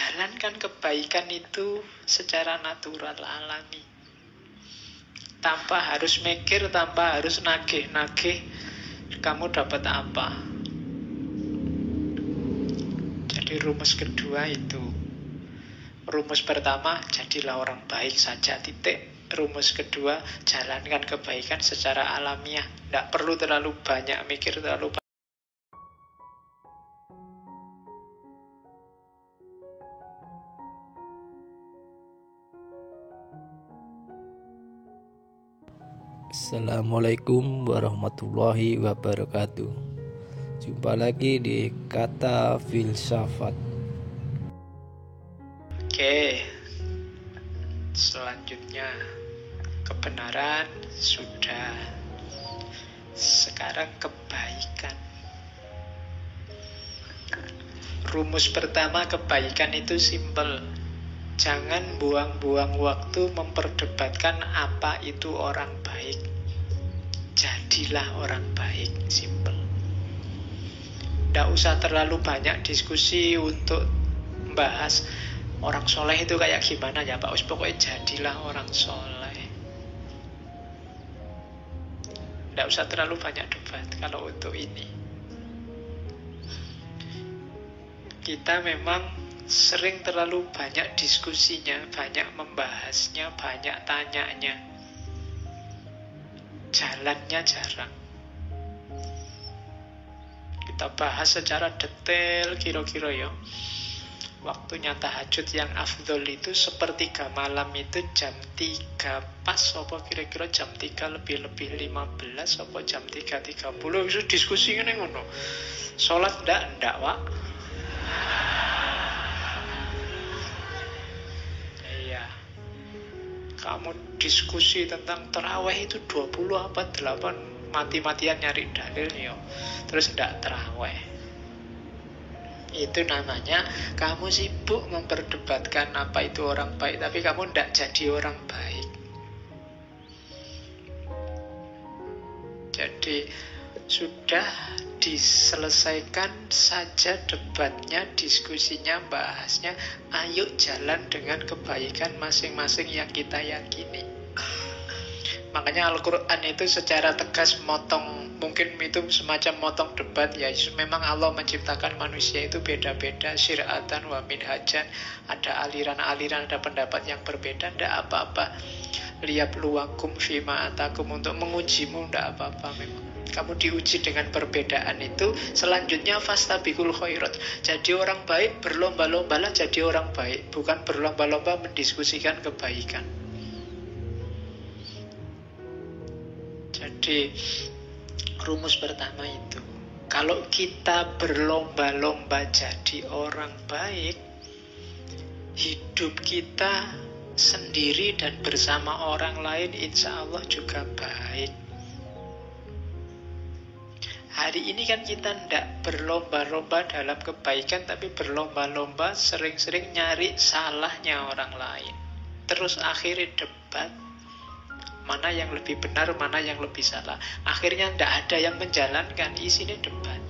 Jalankan kebaikan itu secara natural, alami. Tanpa harus mikir, tanpa harus nagih-nagih kamu dapat apa. Jadi rumus kedua itu. Rumus pertama, jadilah orang baik saja, titik. Rumus kedua, jalankan kebaikan secara alamiah. Tidak perlu terlalu banyak mikir, terlalu banyak. Assalamualaikum warahmatullahi wabarakatuh. Jumpa lagi di Kata Filsafat. Oke, selanjutnya kebenaran sudah. Sekarang kebaikan. Rumus pertama kebaikan itu simpel. Jangan buang-buang waktu memperdebatkan apa itu orang baik. Jadilah orang baik, simpel. Tidak usah terlalu banyak diskusi untuk membahas orang soleh itu kayak gimana ya Pak Us. Pokoknya jadilah orang soleh. Tidak usah terlalu banyak debat kalau untuk ini. Kita memang sering terlalu banyak diskusinya, banyak membahasnya, banyak tanyanya. Jalannya jarang. Kita bahas secara detail kira-kira ya. Waktunya tahajud yang afdol itu sepertiga malam itu jam 3 pas, apa kira-kira jam 3 lebih 15, apa jam 3.30. Itu diskusi ini ngono. Sholat ndak Wak. Kamu diskusi tentang terawih itu 20 apa 8, mati-matian nyari dalil yo. Terus ndak terawih. Itu namanya kamu sibuk memperdebatkan apa itu orang baik, tapi kamu ndak jadi orang baik. Jadi sudah diselesaikan saja debatnya, diskusinya, bahasnya. Ayo jalan dengan kebaikan masing-masing yang kita yakini. Makanya Al-Quran itu secara tegas motong, mungkin itu semacam motong debat ya. Memang Allah menciptakan manusia itu beda-beda, syir'atan wa minhajan. Ada aliran-aliran, ada pendapat yang berbeda, tidak apa-apa. Liyabluwakum fima atakum, untuk mengujimu, tidak apa-apa memang. Kamu diuji dengan perbedaan itu. Selanjutnya fastabiqul khairat. Jadi orang baik, berlomba-lombalah jadi orang baik, bukan berlomba-lomba mendiskusikan kebaikan. Jadi rumus pertama itu. Kalau kita berlomba-lomba jadi orang baik, hidup kita sendiri dan bersama orang lain insya Allah juga baik. Hari ini kan kita tidak berlomba-lomba dalam kebaikan, tapi berlomba-lomba sering-sering nyari salahnya orang lain. Terus akhirnya debat, mana yang lebih benar, mana yang lebih salah. Akhirnya tidak ada yang menjalankan, isinya debat.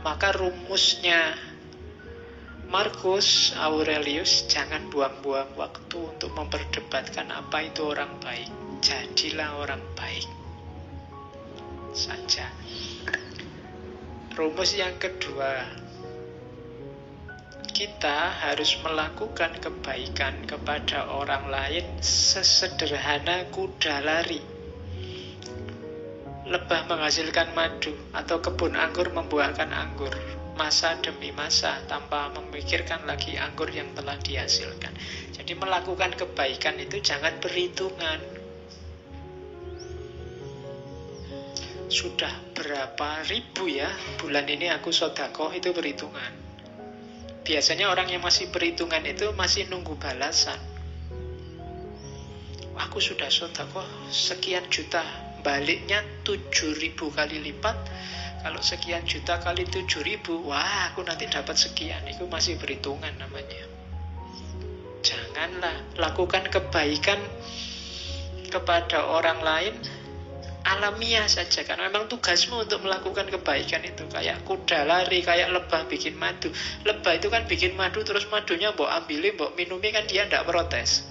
Maka rumusnya Marcus Aurelius, jangan buang-buang waktu untuk memperdebatkan apa itu orang baik. Jadilah orang baik saja. Rumus yang kedua, kita harus melakukan kebaikan kepada orang lain sesederhana kuda lari. Lebah menghasilkan madu atau kebun anggur membuahkan anggur, masa demi masa, tanpa memikirkan lagi anggur yang telah dihasilkan. Jadi melakukan kebaikan itu jangan perhitungan. Sudah berapa ribu ya bulan ini aku sedekah, itu perhitungan. Biasanya orang yang masih perhitungan itu masih nunggu balasan. Aku sudah sedekah sekian juta, baliknya 7.000 kali lipat. Kalau sekian juta kali 7.000, wah aku nanti dapat sekian. Itu masih perhitungan namanya. Janganlah lakukan kebaikan kepada orang lain alamiah saja, karena memang tugasmu untuk melakukan kebaikan itu. Kayak kuda lari, kayak lebah bikin madu. Lebah itu kan bikin madu, terus madunya mbok ambilin, mbok minumi, kan dia tidak protes.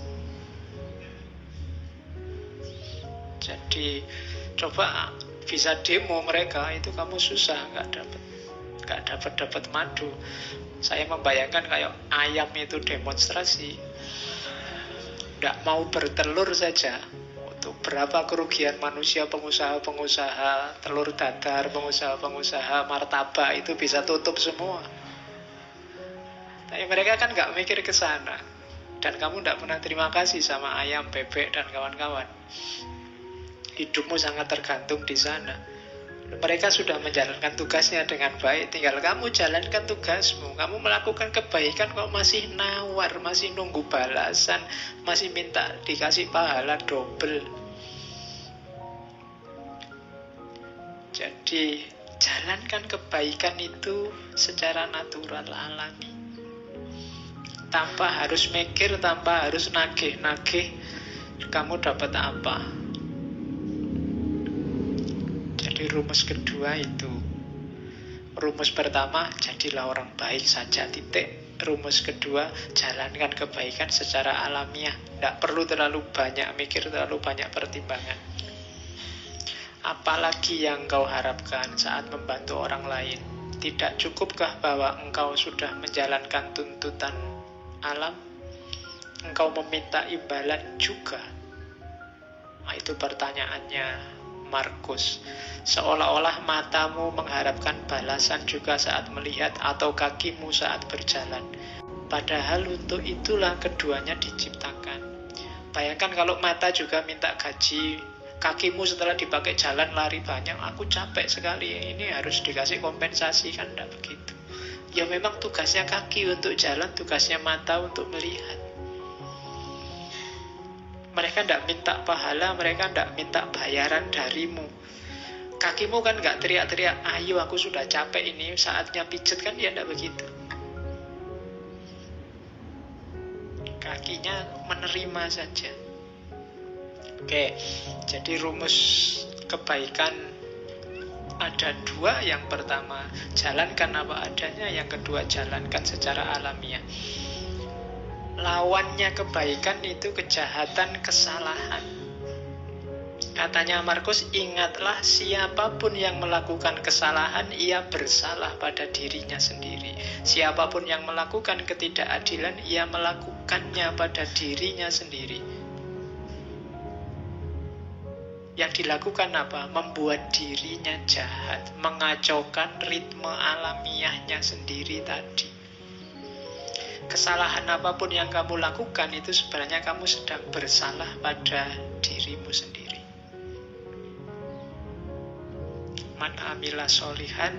Jadi coba bisa demo mereka, itu kamu susah, nggak dapat madu. Saya membayangkan kayak ayam itu demonstrasi, nggak mau bertelur saja. Untuk berapa kerugian manusia, pengusaha-pengusaha telur dadar, pengusaha-pengusaha martabak itu bisa tutup semua. Tapi mereka kan nggak mikir ke sana. Dan kamu nggak pernah terima kasih sama ayam, bebek, dan kawan-kawan. Hidupmu sangat tergantung di sana. Mereka sudah menjalankan tugasnya dengan baik, tinggal kamu jalankan tugasmu. Kamu melakukan kebaikan kok masih nawar, masih nunggu balasan, masih minta dikasih pahala double. Jadi jalankan kebaikan itu secara natural, alami, tanpa harus mikir, tanpa harus nagih-nagih kamu dapat apa. Jadi rumus kedua itu. Rumus pertama, jadilah orang baik saja, titik. Rumus kedua, jalankan kebaikan secara alamiah. Tidak perlu terlalu banyak mikir, terlalu banyak pertimbangan. Apalagi yang kau harapkan saat membantu orang lain? Tidak cukupkah bahwa engkau sudah menjalankan tuntutan alam? Engkau meminta imbalan juga? Nah, itu pertanyaannya Markus. Seolah-olah matamu mengharapkan balasan juga saat melihat, atau kakimu saat berjalan. Padahal untuk itulah keduanya diciptakan. Bayangkan kalau mata juga minta gaji, kakimu setelah dipakai jalan lari banyak, aku capek sekali, ini harus dikasih kompensasi, kan tidak begitu. Ya memang tugasnya kaki untuk jalan, tugasnya mata untuk melihat. Mereka tidak minta pahala, mereka tidak minta bayaran darimu. Kakimu kan nggak teriak-teriak, ayo aku sudah capek ini, saatnya pijet, kan ya tidak begitu. Kakinya menerima saja. Oke, jadi rumus kebaikan ada dua. Yang pertama, jalankan apa adanya. Yang kedua, jalankan secara alamiah. Lawannya kebaikan itu kejahatan, kesalahan. Katanya Markus, ingatlah siapapun yang melakukan kesalahan, ia bersalah pada dirinya sendiri. Siapapun yang melakukan ketidakadilan, ia melakukannya pada dirinya sendiri. Yang dilakukan apa? Membuat dirinya jahat, mengacaukan ritme alamiahnya sendiri tadi. Kesalahan apapun yang kamu lakukan itu sebenarnya kamu sedang bersalah pada dirimu sendiri. Man amila solihan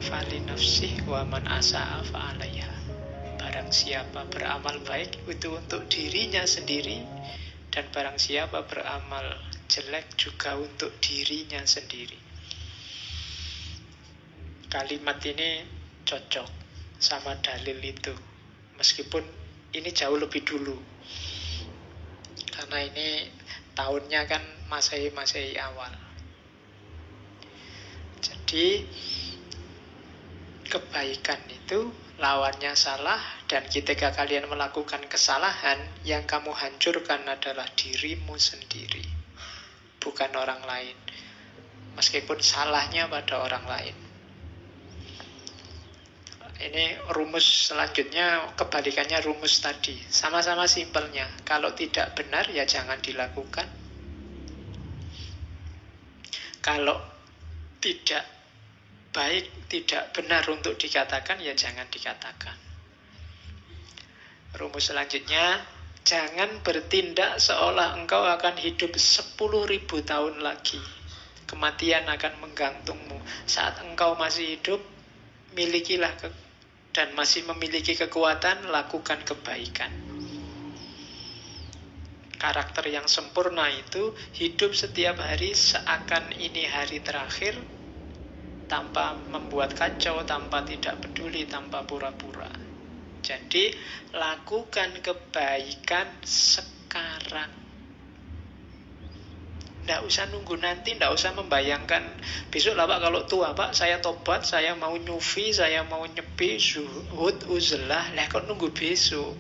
fali nafsih wa man asa'a fa'alaiha. Barang siapa beramal baik itu untuk dirinya sendiri, dan barang siapa beramal jelek juga untuk dirinya sendiri. Kalimat ini cocok sama dalil itu, meskipun ini jauh lebih dulu, karena ini tahunnya kan Masehi awal. Jadi kebaikan itu lawannya salah, dan ketika kalian melakukan kesalahan, yang kamu hancurkan adalah dirimu sendiri, bukan orang lain, meskipun salahnya pada orang lain. Ini rumus selanjutnya, kebalikannya rumus tadi. Sama-sama simpelnya. Kalau tidak benar, ya jangan dilakukan. Kalau tidak baik, tidak benar untuk dikatakan, ya jangan dikatakan. Rumus selanjutnya, jangan bertindak seolah engkau akan hidup 10.000 tahun lagi. Kematian akan menggantungmu. Saat engkau masih hidup, milikilah dan masih memiliki kekuatan, lakukan kebaikan. Karakter yang sempurna itu hidup setiap hari seakan ini hari terakhir, tanpa membuat kacau, tanpa tidak peduli, tanpa pura-pura. Jadi lakukan kebaikan sekarang. Nggak usah nunggu nanti, nggak usah membayangkan besok lah Pak, kalau tua Pak saya tobat, saya mau nyufi, saya mau nyepi, zuhud, uzlah. Lah kok nunggu besok?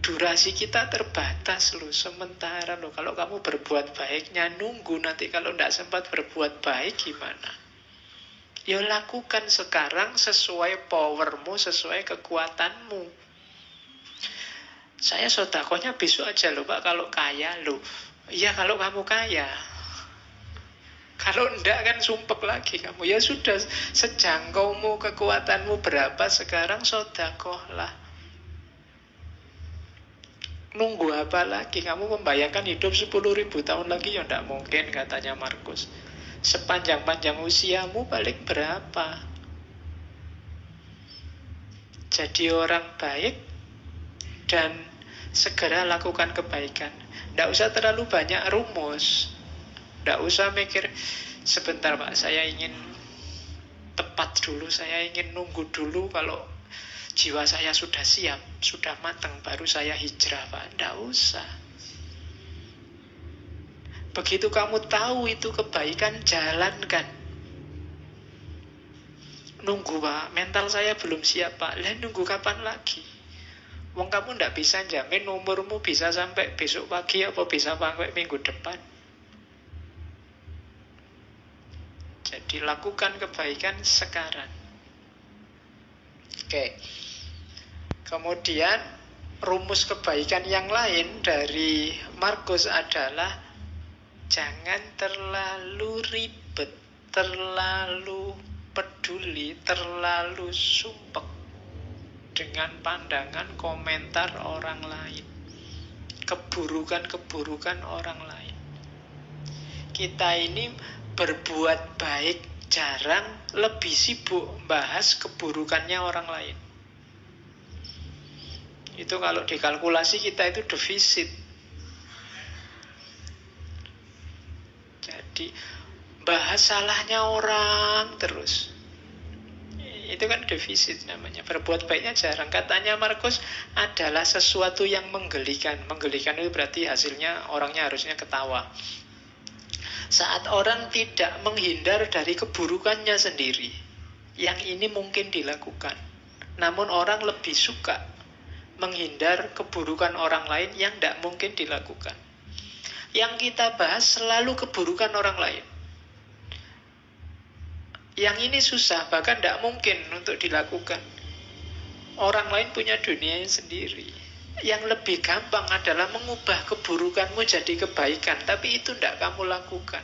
Durasi kita terbatas loh, sementara loh. Kalau kamu berbuat baiknya nunggu nanti, kalau nggak sempat berbuat baik gimana? Ya lakukan sekarang sesuai powermu, sesuai kekuatanmu. Saya sodakohnya besok aja loh Pak, kalau kaya loh. Iya kalau kamu kaya. Kalau enggak kan sumpek lagi kamu. Ya sudah, sejangkaumu, kekuatanmu berapa sekarang, sodakoh lah. Nunggu apa lagi? Kamu membayangkan hidup 10.000 tahun lagi, ya enggak mungkin, katanya Markus. Sepanjang-panjang usiamu paling berapa? Jadi orang baik dan segera lakukan kebaikan. Tidak usah terlalu banyak rumus. Tidak usah mikir, sebentar Pak, saya ingin tepat dulu, saya ingin nunggu dulu, kalau jiwa saya sudah siap, sudah matang, baru saya hijrah Pak. Tidak usah. Begitu kamu tahu itu kebaikan, jalankan. Nunggu Pak, mental saya belum siap Pak. Lah nunggu kapan lagi? Wong kamu ndak bisa jamin umurmu bisa sampai besok pagi apa bisa sampai minggu depan. Jadi lakukan kebaikan sekarang. Oke. Kemudian rumus kebaikan yang lain dari Markus adalah jangan terlalu ribet, terlalu peduli, terlalu sumpek dengan pandangan komentar orang lain, keburukan-keburukan orang lain. Kita ini berbuat baik jarang, lebih sibuk bahas keburukannya orang lain. Itu kalau dikalkulasi kita itu defisit. Jadi bahas salahnya orang terus, itu kan defisit namanya. Berbuat baiknya jarang. Katanya Markus adalah sesuatu yang menggelikan. Menggelikan itu berarti hasilnya orangnya harusnya ketawa. Saat orang tidak menghindar dari keburukannya sendiri, yang ini mungkin dilakukan. Namun orang lebih suka menghindar keburukan orang lain yang tidak mungkin dilakukan. Yang kita bahas selalu keburukan orang lain. Yang ini susah, bahkan tidak mungkin untuk dilakukan. Orang lain punya dunianya sendiri. Yang lebih gampang adalah mengubah keburukanmu jadi kebaikan. Tapi itu tidak kamu lakukan.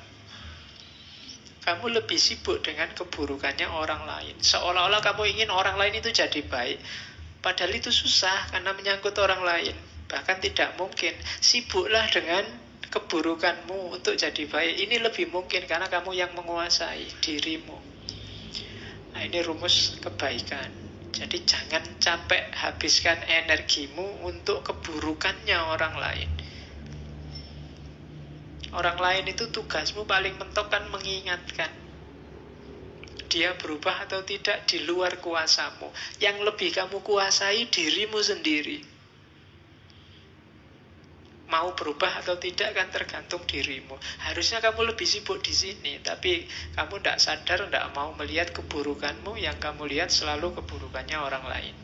Kamu lebih sibuk dengan keburukannya orang lain. Seolah-olah kamu ingin orang lain itu jadi baik. Padahal itu susah karena menyangkut orang lain. Bahkan tidak mungkin. Sibuklah dengan keburukanmu untuk jadi baik. Ini lebih mungkin karena kamu yang menguasai dirimu. Nah, ini rumus kebaikan. Jadi jangan capek habiskan energimu untuk keburukannya orang lain. Orang lain itu tugasmu paling mentok kan mengingatkan. Dia berubah atau tidak di luar kuasamu. Yang lebih kamu kuasai dirimu sendiri. Mau berubah atau tidak kan tergantung dirimu. Harusnya kamu lebih sibuk di sini, tapi kamu tidak sadar, tidak mau melihat keburukanmu. Yang kamu lihat selalu keburukannya orang lain.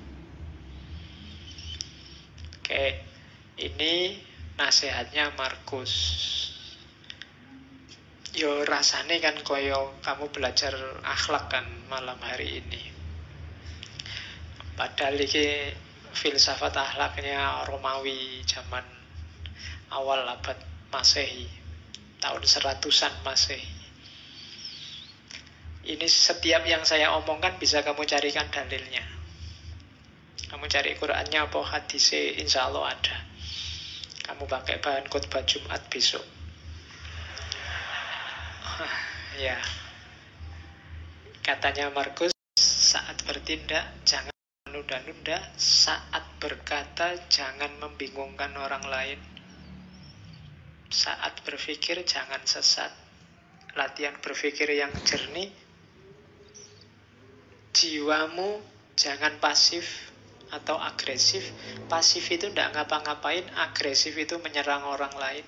Oke, ini nasihatnya Markus. Yo rasane kan koyo kamu belajar akhlak kan malam hari ini. Padahal ini filsafat akhlaknya Romawi zaman awal abad Masehi, tahun 100-an Masehi. Ini setiap yang saya omongkan bisa kamu carikan dalilnya. Kamu cari Qur'annya apa hadisnya, insya Allah ada. Kamu pakai bahan khutbah Jumat besok. Ya, katanya Markus, saat bertindak jangan menunda-nunda, saat berkata jangan membingungkan orang lain, saat berpikir jangan sesat, latihan berpikir yang jernih, jiwamu jangan pasif atau agresif. Pasif itu tidak ngapa-ngapain, agresif itu menyerang orang lain.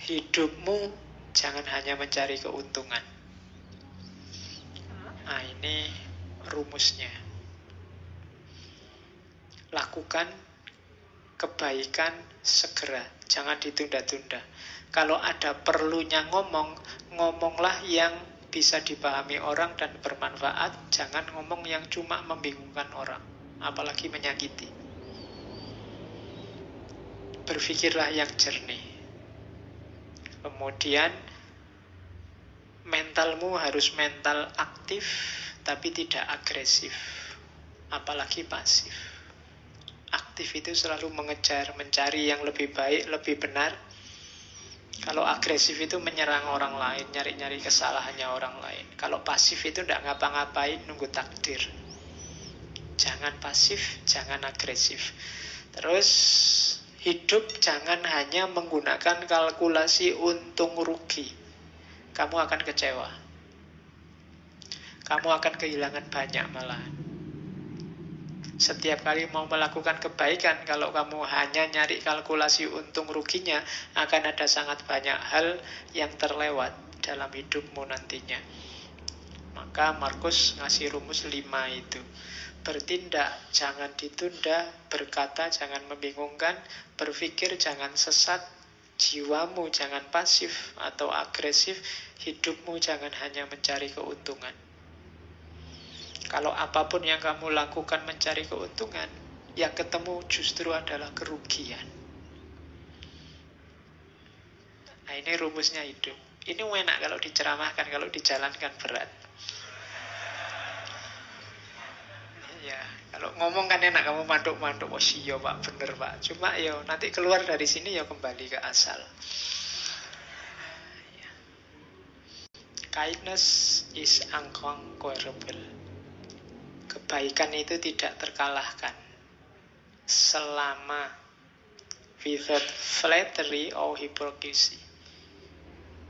hidupmu jangan hanya mencari keuntungan. Nah, ini rumusnya. Lakukan kebaikan segera, jangan ditunda-tunda. Kalau ada perlunya ngomonglah yang bisa dipahami orang dan bermanfaat. Jangan ngomong yang cuma membingungkan orang, apalagi menyakiti. Berpikirlah yang jernih. Kemudian mentalmu harus mental aktif, tapi tidak agresif, apalagi pasif. Aktif itu selalu mengejar, mencari yang lebih baik, lebih benar. Kalau agresif itu menyerang orang lain, nyari-nyari kesalahannya orang lain. Kalau pasif itu tidak ngapa-ngapain, nunggu takdir. Jangan pasif, jangan agresif. Terus hidup jangan hanya menggunakan kalkulasi untung rugi. Kamu akan kecewa. Kamu akan kehilangan banyak malah. Setiap kali mau melakukan kebaikan, kalau kamu hanya nyari kalkulasi untung ruginya, akan ada sangat banyak hal yang terlewat dalam hidupmu nantinya. Maka Markus ngasih rumus 5 itu. Bertindak jangan ditunda, berkata jangan membingungkan, berpikir jangan sesat, jiwamu jangan pasif atau agresif, hidupmu jangan hanya mencari keuntungan. Kalau apapun yang kamu lakukan mencari keuntungan, yang ketemu justru adalah kerugian. Nah, ini rumusnya hidup. Ini enak kalau diceramahkan, kalau dijalankan berat. Ya, kalau ngomong kan enak, kamu manduk-manduk, oh iya pak, bener pak. Cuma ya nanti keluar dari sini ya kembali ke asal. Ya. Kindness is unconquerable. Kebaikan itu tidak terkalahkan selama without flattery or hypocrisy.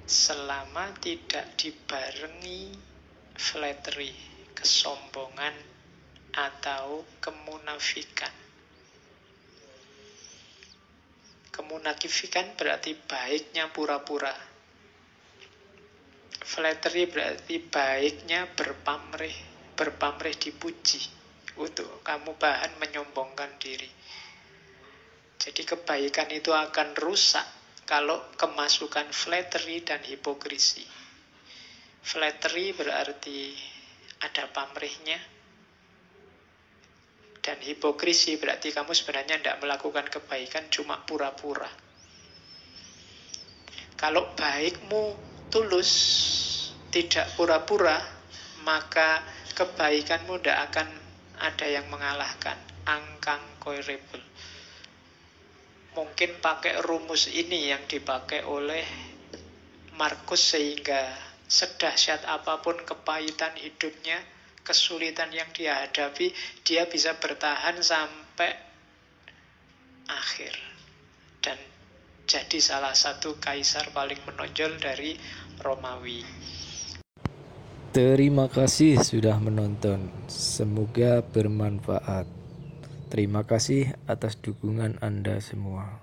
Selama tidak dibarengi flattery, kesombongan atau kemunafikan. Kemunafikan berarti baiknya pura-pura. Flattery berarti baiknya berpamrih dipuji, untuk kamu bahan menyombongkan diri. Jadi kebaikan itu akan rusak kalau kemasukan flattery dan hipokrisi. Flattery berarti ada pamrihnya, dan hipokrisi berarti kamu sebenarnya tidak melakukan kebaikan, cuma pura-pura. Kalau baikmu tulus, tidak pura-pura, maka kebaikanmu tidak akan ada yang mengalahkan. Unconquerable. Mungkin pakai rumus ini yang dipakai oleh Markus, sehingga sedahsyat apapun kepahitan hidupnya, kesulitan yang dia hadapi, dia bisa bertahan sampai akhir dan jadi salah satu kaisar paling menonjol dari Romawi. Terima kasih sudah menonton. Semoga bermanfaat. Terima kasih atas dukungan Anda semua.